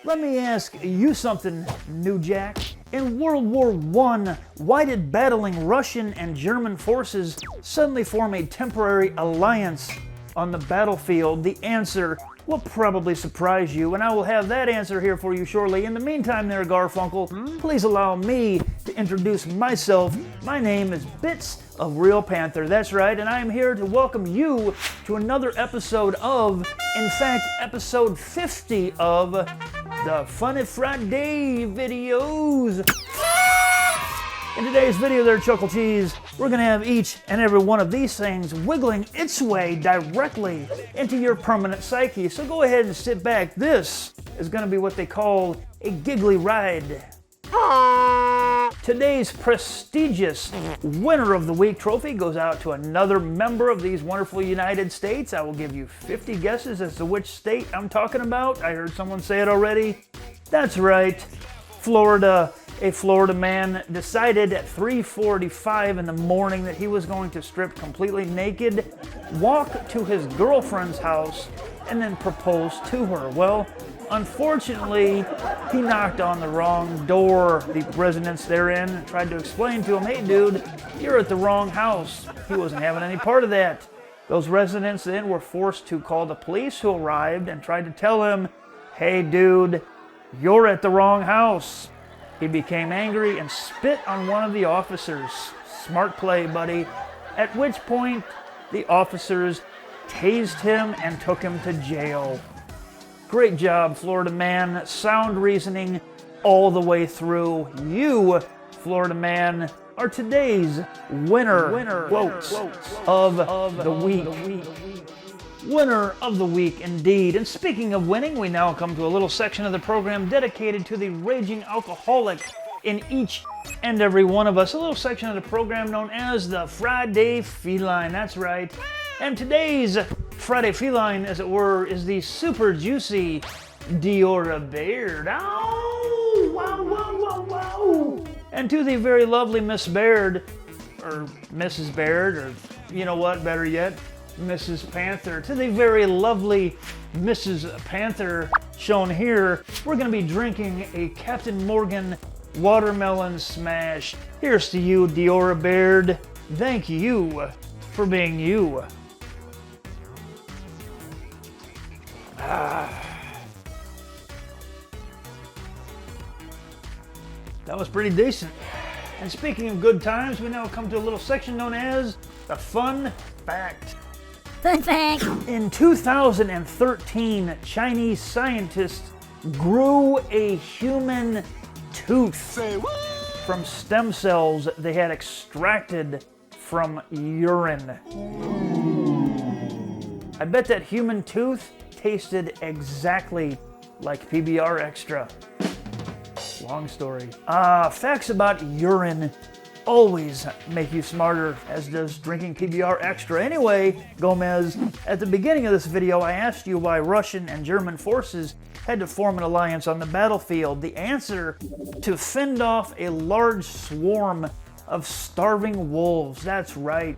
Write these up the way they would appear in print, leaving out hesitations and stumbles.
Let me ask you something, New Jack. In World War I, why did battling Russian and German forces suddenly form a temporary alliance on the battlefield? The answer will probably surprise you, and I will have that answer here for you shortly. In the meantime there, Garfunkel, please allow me to introduce myself. My name is Bits of Real Panther, that's right, and I am here to welcome you to another episode of, in fact, episode 50 of the Funny Friday videos. In today's video there, Chuckle Cheese, we're going to have each and every one of these things wiggling its way directly into your permanent psyche. So go ahead and sit back. This is going to be what they call a giggly ride. Today's prestigious Winner of the Week trophy goes out to another member of these wonderful United States. I will give you 50 guesses as to which state I'm talking about. I heard someone say it already. That's right, Florida. A Florida man decided at 3:45 in the morning that he was going to strip completely naked, walk to his girlfriend's house, and then propose to her. Well, unfortunately, he knocked on the wrong door. The residents therein tried to explain to him, hey dude, you're at the wrong house. He wasn't having any part of that. Those residents then were forced to call the police, who arrived and tried to tell him, hey dude, you're at the wrong house. He became angry and spit on one of the officers. Smart play, buddy. At which point, the officers tased him and took him to jail. Great job, Florida man. Sound reasoning all the way through. You, Florida man, are today's winner quotes of the week. Winner of the week, indeed. And speaking of winning, we now come to a little section of the program dedicated to the raging alcoholic in each and every one of us. A little section of the program known as the Friday Feline. That's right. And today's Friday Feline, as it were, is the super juicy Diora Baird. Oh, wow, wow, wow, wow. And to the very lovely Miss Baird, or Mrs. Baird, or you know what, better yet, Mrs. Panther, to the very lovely Mrs. Panther shown here, we're going to be drinking a Captain Morgan watermelon smash. Here's to you, Diora Baird. Thank you for being you. That was pretty decent. And speaking of good times, we now come to a little section known as the Fun Fact. Fun fact! In 2013, Chinese scientists grew a human tooth from stem cells they had extracted from urine. I bet that human tooth tasted exactly like PBR Extra. Long story. Facts about urine always make you smarter, as does drinking PBR Extra. Anyway, Gomez, at the beginning of this video, I asked you why Russian and German forces had to form an alliance on the battlefield. The answer: to fend off a large swarm of starving wolves. That's right.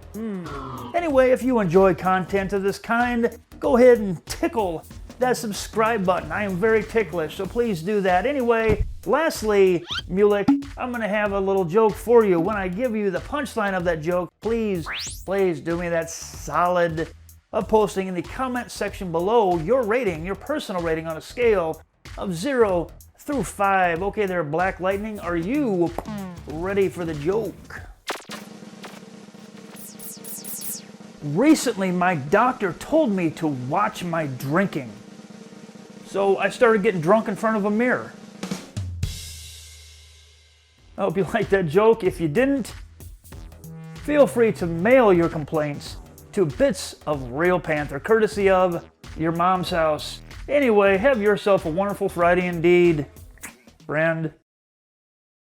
Anyway, if you enjoy content of this kind, go ahead and tickle that subscribe button. I am very ticklish, so please do that. Anyway, lastly, Mulek, I'm gonna have a little joke for you. When I give you the punchline of that joke, please do me that solid of posting in the comment section below your rating, your personal rating on a scale of 0 through 5. Okay there, Black Lightning, are you ready for the joke? Recently, my doctor told me to watch my drinking. So I started getting drunk in front of a mirror. I hope you liked that joke. If you didn't, feel free to mail your complaints to Bits of Real Panther, courtesy of your mom's house. Anyway, have yourself a wonderful Friday indeed, friend.